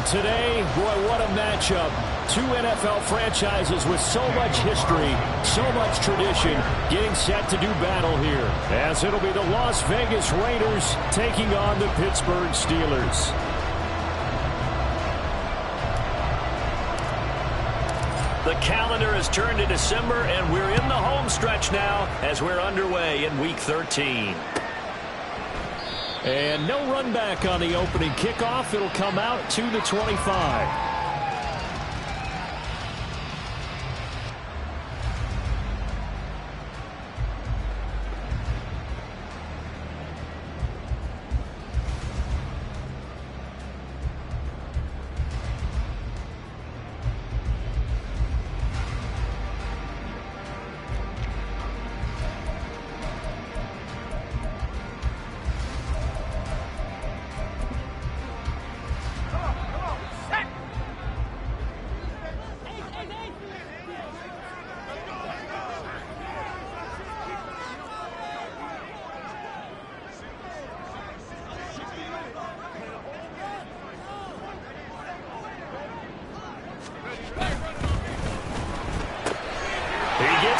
Today, boy, what a matchup. Two NFL franchises with so much history, so much tradition, getting set to do battle here. As it'll be the Las Vegas Raiders taking on the Pittsburgh Steelers. The calendar has turned to December, and we're in the home stretch now as we're underway in Week 13. And no run back on the opening kickoff. It'll come out to the 25.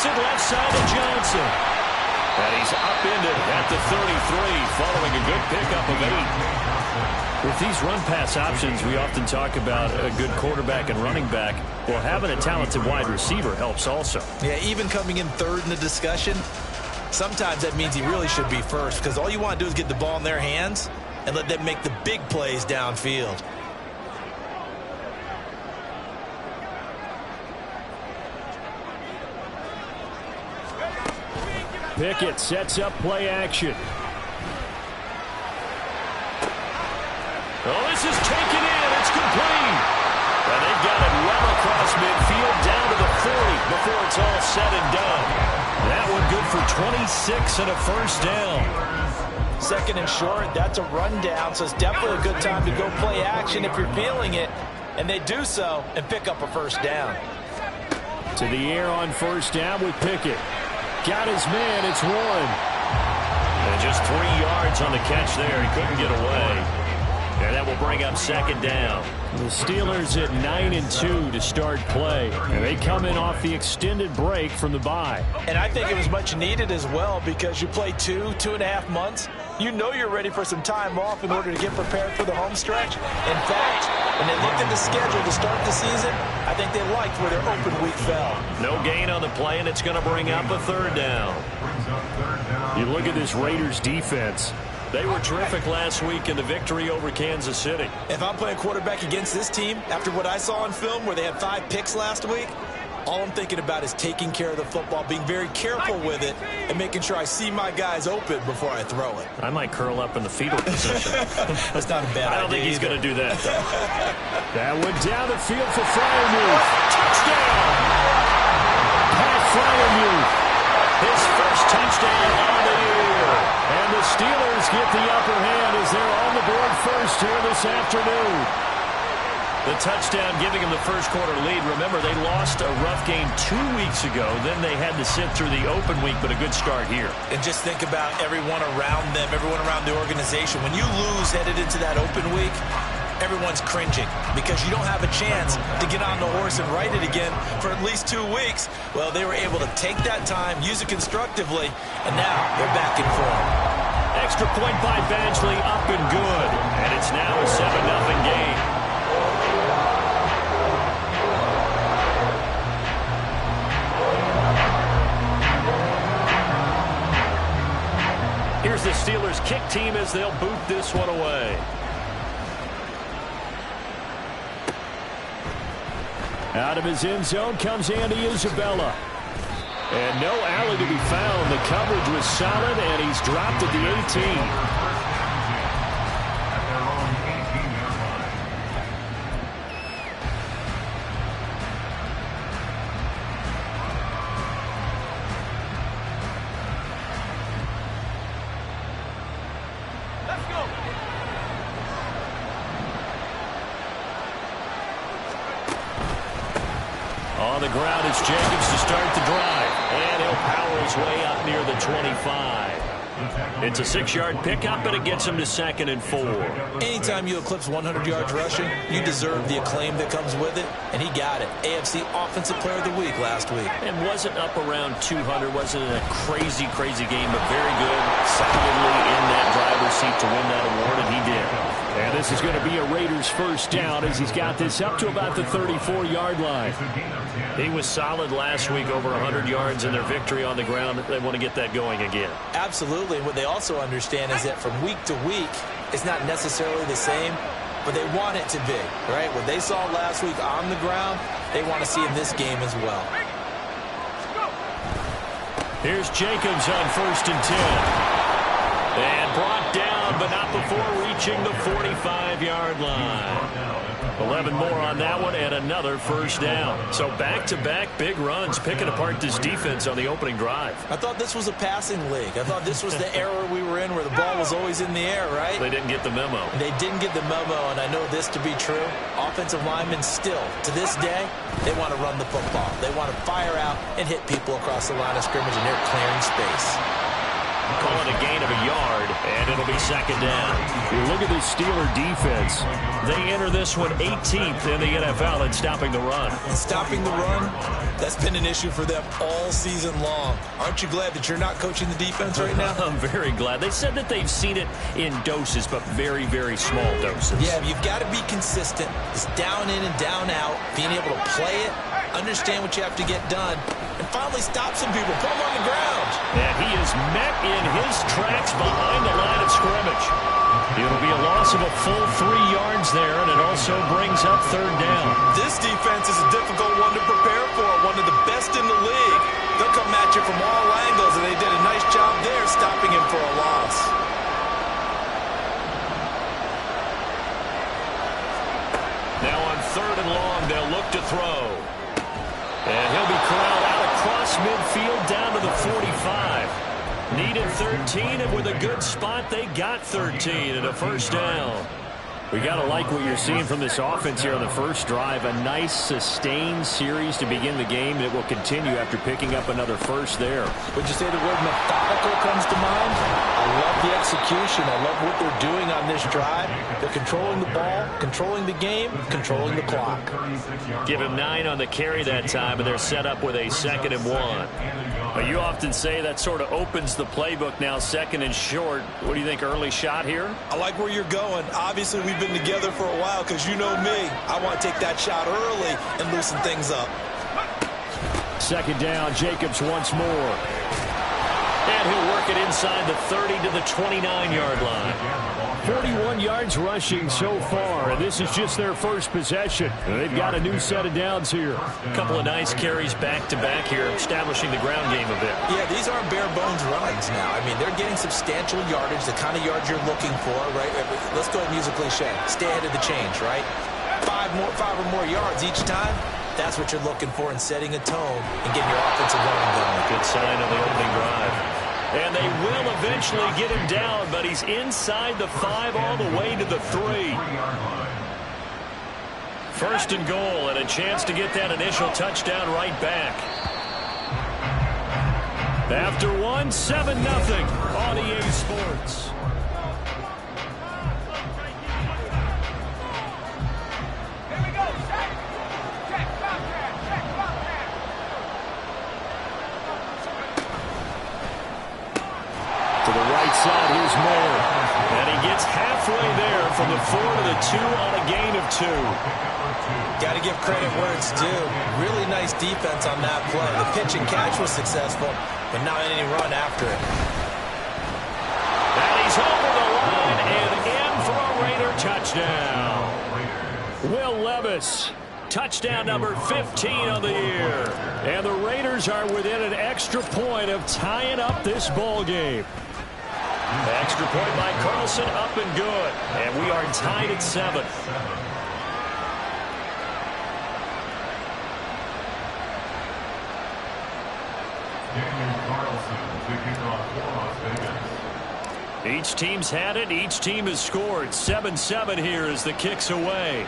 Left side to Johnson. And he's upended at the 33 following a good pickup of 8. With these run-pass options, we often talk about a good quarterback and running back. Well, having a talented wide receiver helps also. Yeah, even coming in third in the discussion, sometimes that means he really should be first because all you want to do is get the ball in their hands and let them make the big plays downfield. Pickett sets up play action. Oh, this is taken in. It's complete. And they've got it well across midfield down to the 40 before it's all said and done. That one good for 26 and a first down. Second and short, that's a rundown, so it's definitely a good time to go play action if you're feeling it. And they do so and pick up a first down. To the air on first down with Pickett. Got his man. It's one. And just 3 yards on the catch there. He couldn't get away. And that will bring up second down. The Steelers at 9-2 to start play. And they come in off the extended break from the bye. And I think it was much needed as well because you play 2.5 months. You know you're ready for some time off in order to get prepared for the home stretch. In fact, when they looked at the schedule to start the season, I think they liked where their open week fell. No gain on the play, and it's going to bring up a third down. You look at this Raiders defense. They were terrific last week in the victory over Kansas City. If I'm playing quarterback against this team, after what I saw on film where they had 5 picks last week, all I'm thinking about is taking care of the football, being very careful with it, and making sure I see my guys open before I throw it. I might curl up in the fetal position. That's not a bad idea. I don't think he's going to do that, though. That went down the field for Freiermuth. Touchdown! Pat Freiermuth. His first touchdown on the year. And the Steelers get the upper hand as they're on the board first here this afternoon. The touchdown giving them the first quarter lead. Remember, they lost a rough game 2 weeks ago. Then they had to sit through the open week, but a good start here. And just think about everyone around them, everyone around the organization. When you lose headed into that open week, everyone's cringing because you don't have a chance to get on the horse and ride it again for at least 2 weeks. Well, they were able to take that time, use it constructively, and now they're back in form. Extra point by Badgley, up and good. And it's now a 7-0 game. Here's the Steelers kick team as they'll boot this one away. Out of his end zone comes Andy Isabella. And no alley to be found. The coverage was solid, and he's dropped at the 18. On the ground, it's Jacobs to start the drive. And he'll power his way up near the 25. It's a 6-yard pickup, but it gets him to 2nd and 4. Anytime you eclipse 100 yards rushing, you deserve the acclaim that comes with it, and he got it. AFC Offensive Player of the Week last week. And wasn't up around 200, wasn't in a crazy, crazy game, but very good, solidly in that driver's seat to win that award, and he did. And this is going to be a Raiders first down as he's got this up to about the 34-yard line. He was solid last week, over 100 yards in their victory on the ground. They want to get that going again. Absolutely. What they also understand is that from week to week, it's not necessarily the same, but they want it to be, right? What they saw last week on the ground, they want to see in this game as well. Here's Jacobs on 1st and 10. And brought down, but not before reaching the 45-yard line. 11 more on that one, and another first down. So back-to-back big runs, picking apart this defense on the opening drive. I thought this was a passing league. I thought this was the era we were in where the ball was always in the air, right? They didn't get the memo. They didn't get the memo, and I know this to be true. Offensive linemen still, to this day, they want to run the football. They want to fire out and hit people across the line of scrimmage, and they're clearing space. Call it a gain of a yard, and it'll be 2nd down. You look at this Steeler defense. They enter this one 18th in the NFL at stopping the run. Stopping the run, that's been an issue for them all season long. Aren't you glad that you're not coaching the defense right now? I'm very glad. They said that they've seen it in doses, but very, very small doses. Yeah, you've got to be consistent. It's down in and down out, being able to play it, understand what you have to get done, and finally stop some people, put them on the ground. And he is met in his tracks behind the line of scrimmage. It'll be a loss of a full 3 yards there, and it also brings up 3rd down. This defense is a difficult one to prepare for, one of the best in the league. They'll come at you from all angles, and they did a nice job there stopping him for a loss. Now on 3rd and long, they'll look to throw. And he'll be corralled out across midfield down to the 45. Needed 13, and with a good spot, they got 13 and a first down. We got to like what you're seeing from this offense here on the first drive. A nice, sustained series to begin the game, and it will continue after picking up another first there. Would you say the word methodical comes to mind? I love the execution. I love what they're doing on this drive. They're controlling the ball, controlling the game, controlling the clock. Give him 9 on the carry that time, and they're set up with a 2nd and 1. But you often say that sort of opens the playbook now, 2nd and short. What do you think, early shot here? I like where you're going. Obviously, we've been together for a while because you know me. I want to take that shot early and loosen things up. 2nd down, Jacobs once more. And he'll work it inside the 30 to the 29-yard line. 41 yards rushing so far, and this is just their first possession. They've got a new set of downs here. A couple of nice carries back-to-back here, establishing the ground game a bit. Yeah, these aren't bare-bones runs now. I mean, they're getting substantial yardage, the kind of yards you're looking for, right? Let's go and use a cliche. Stay ahead of the change, right? 5 or more yards each time. That's what you're looking for in setting a tone and getting your offensive line going. Good sign of the opening drive. And they will eventually get him down, but he's inside the 5 all the way to the 3. 1st and goal, and a chance to get that initial touchdown right back. After 1, 7-0 on EA Sports. To the right side, here's Moore. And he gets halfway there from the 4 to the 2 on a gain of 2. Got to give credit where it's due. Really nice defense on that play. The pitch and catch was successful, but not any run after it. And he's over the line and in for a Raider touchdown. Will Levis. Touchdown number 15 of the year. And the Raiders are within an extra point of tying up this ball game. Extra point by Carlson, up and good. And we are tied at 7. Each team's had it. Each team has scored. 7-7 here as the kick's away.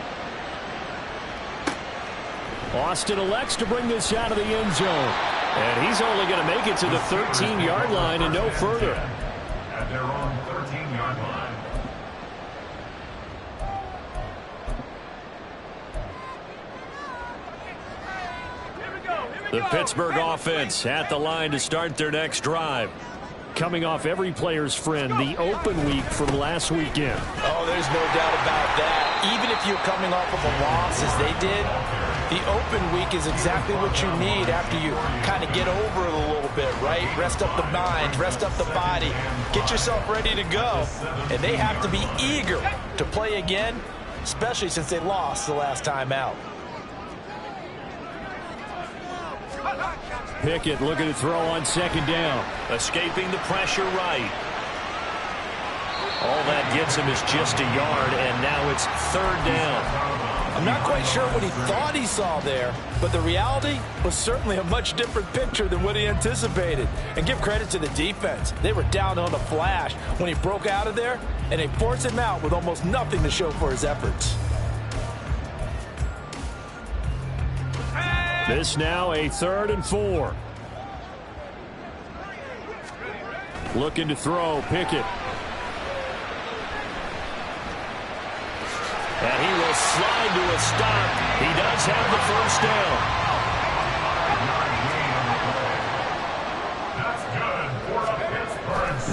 Austin elects to bring this out of the end zone. And he's only going to make it to the 13-yard line and no further. The Pittsburgh offense at the line to start their next drive. Coming off every player's friend, the open week from last weekend. Oh, there's no doubt about that. Even if you're coming off of a loss as they did, the open week is exactly what you need after you kind of get over it a little bit, right? Rest up the mind, rest up the body, get yourself ready to go. And they have to be eager to play again, especially since they lost the last time out. Pickett looking to throw on second down. Escaping the pressure right. All that gets him is just a yard, and now it's third down. I'm not quite sure what he thought he saw there, but the reality was certainly a much different picture than what he anticipated. And give credit to the defense. They were down on a flash when he broke out of there, and they forced him out with almost nothing to show for his efforts. This now a 3rd and 4. Looking to throw, Pickett. And he will slide to a stop. He does have the first down.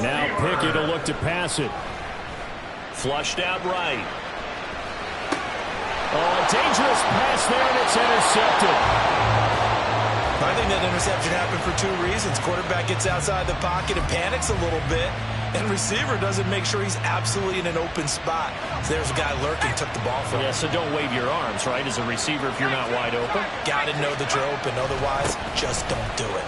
Now Pickett will look to pass it. Flushed out right. Oh, a dangerous pass there, and it's intercepted. I think that interception happened for 2 reasons. Quarterback gets outside the pocket and panics a little bit, and receiver doesn't make sure he's absolutely in an open spot. So there's a guy lurking, took the ball from him. Yeah, so don't wave your arms, right, as a receiver if you're not wide open. Got to know that you're open. Otherwise, just don't do it.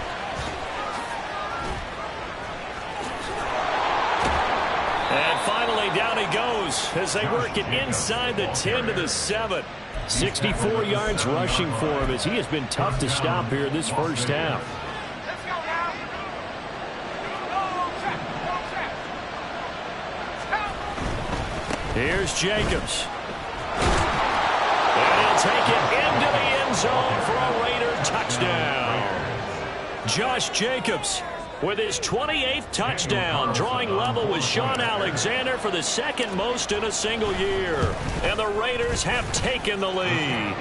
And finally, down he goes as they work it inside the 10 to the 7. 64 yards rushing for him as he has been tough to stop here this first half. Here's Jacobs. And he'll take it into the end zone for a Raider touchdown. Josh Jacobs with his 28th touchdown, drawing level with Sean Alexander for the 2nd most in a single year. And the Raiders have taken the lead.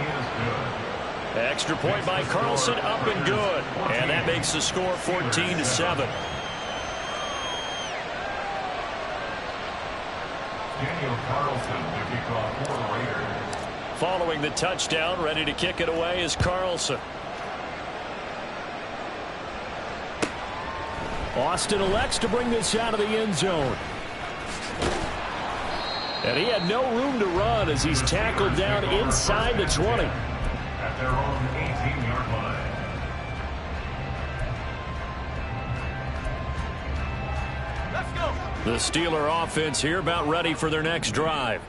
Extra point by Carlson, up and good. And that makes the score 14-7. Daniel Carlson, the kickoff for the Raiders. Following the touchdown, ready to kick it away is Carlson. Austin elects to bring this out of the end zone. And he had no room to run as he's tackled down inside the 20. At their own 18-yard line. The Steeler offense here about ready for their next drive.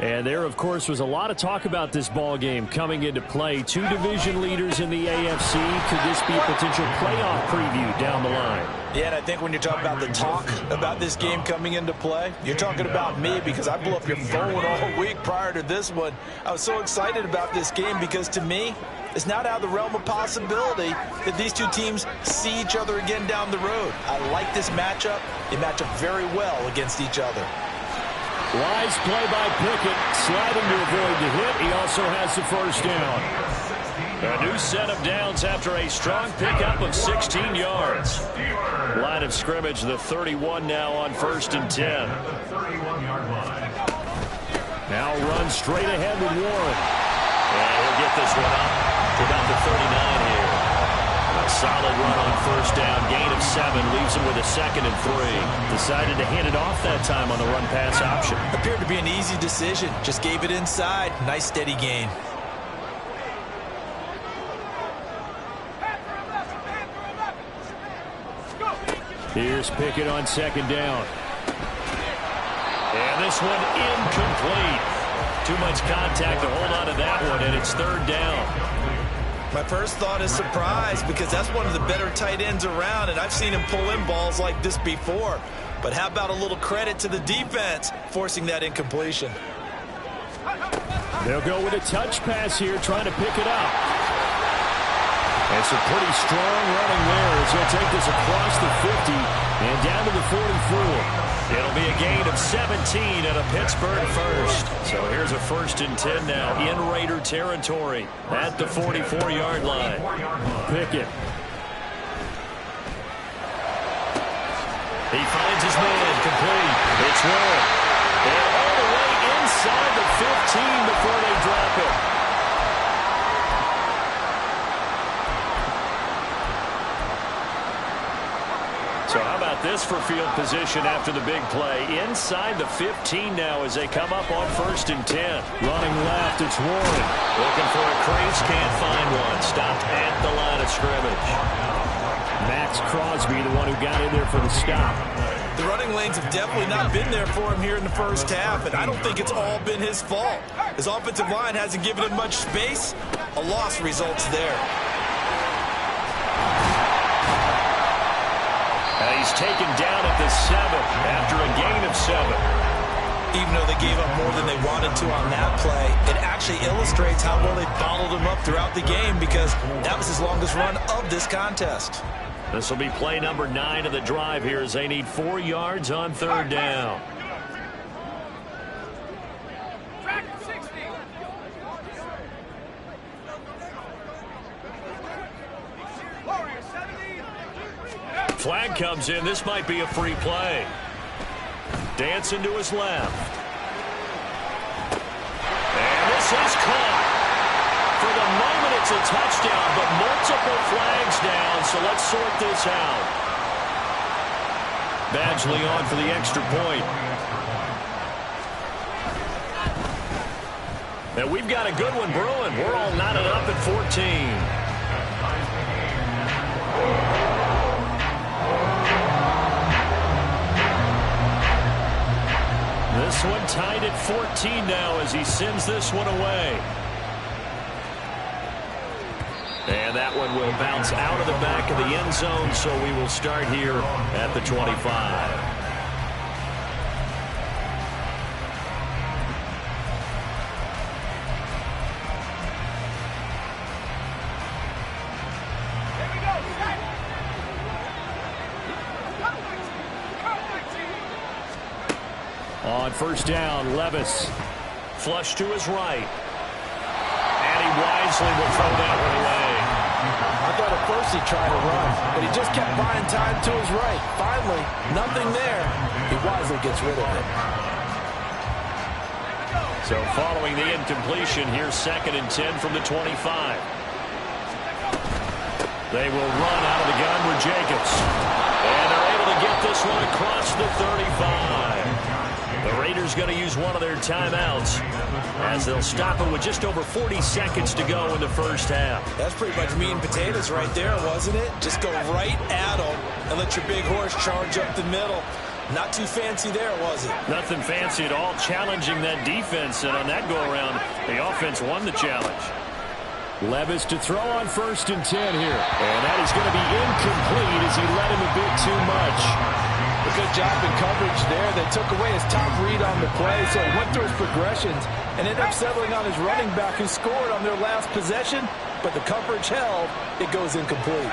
And there, of course, was a lot of talk about this ball game coming into play. 2 division leaders in the AFC. Could this be a potential playoff preview down the line? Yeah, and I think when you're talking about the talk about this game coming into play, you're talking about me because I blew up your phone all week prior to this one. I was so excited about this game because to me, it's not out of the realm of possibility that these 2 teams see each other again down the road. I like this matchup. They match up very well against each other. Wise play by Pickett, sliding to avoid the hit. He also has the first down. A new set of downs after a strong pickup of 16 yards. Line of scrimmage, the 31 now on 1st and 10. Now run straight ahead with Warren. And he'll get this one up to about the 39 here. A solid run on 1st down, gain of 7, leaves him with a 2nd and 3. Decided to hand it off that time on the run-pass option. Appeared to be an easy decision. Just gave it inside. Nice steady gain. Here's Pickett on 2nd down. And this one incomplete. Too much contact to hold on to that one, and it's 3rd down. My first thought is surprise because that's one of the better tight ends around, and I've seen him pull in balls like this before. But how about a little credit to the defense forcing that incompletion? They'll go with a touch pass here, trying to pick it up. And some pretty strong running there as he'll take this across the 50 and down to the 44. It'll be a gain of 17 at a Pittsburgh first. So here's a 1st and 10 now in Raider territory at the 44-yard line. Pickett. He finds his man complete. It's Warren. And all the way inside the 15 before they drop it. So how about this for field position after the big play? Inside the 15 now as they come up on 1st and 10. Running left, it's Warren. Looking for a crease, can't find one. Stopped at the line of scrimmage. Max Crosby, the one who got in there for the stop. The running lanes have definitely not been there for him here in the first half, and I don't think it's all been his fault. His offensive line hasn't given him much space. A loss results there. He's taken down at the 7 after a gain of 7. Even though they gave up more than they wanted to on that play, it actually illustrates how well they followed him up throughout the game because that was his longest run of this contest. This will be play number 9 of the drive here as they need 4 yards on 3rd down. Flag comes in. This might be a free play. Dancing to his left. And this is caught. For the moment, it's a touchdown, but multiple flags down, so let's sort this out. Badgley on for the extra point. And we've got a good one brewing. We're all knotted up at 14. This one tied at 14 now as he sends this one away. And that one will bounce out of the back of the end zone, so we will start here at the 25. On 1st down, Levis. Flush to his right. And he wisely will throw that one away. I thought at first he tried to run, but he just kept buying time to his right. Finally, nothing there. He wisely gets rid of it. So following the incompletion, here's 2nd and 10 from the 25. They will run out of the gun with Jacobs. And they're able to get this one across the 35. The Raiders going to use one of their timeouts as they'll stop it with just over 40 seconds to go in the first half. That's pretty much meat and potatoes right there, wasn't it? Just go right at them and let your big horse charge up the middle. Not too fancy there, was it? Nothing fancy at all, challenging that defense, and on that go-around, the offense won the challenge. Levis to throw on 1st and 10 here. And that is going to be incomplete as he led him a bit too much. A good job in coverage there. They took away his top read on the play, so he went through his progressions and ended up settling on his running back who scored on their last possession, but the coverage held. It goes incomplete.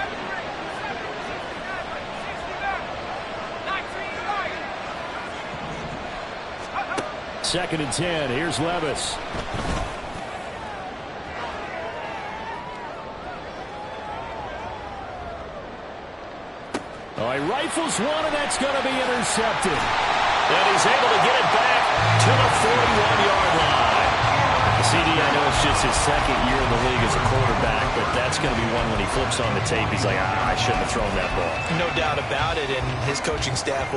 Second and 10. Here's Levis. He rifles one, and that's going to be intercepted. And he's able to get it back to the 41-yard line. CD, I know it's just his 2nd year in the league as a quarterback, but that's going to be one when he flips on the tape. He's like, I shouldn't have thrown that ball. No doubt about it, and his coaching staff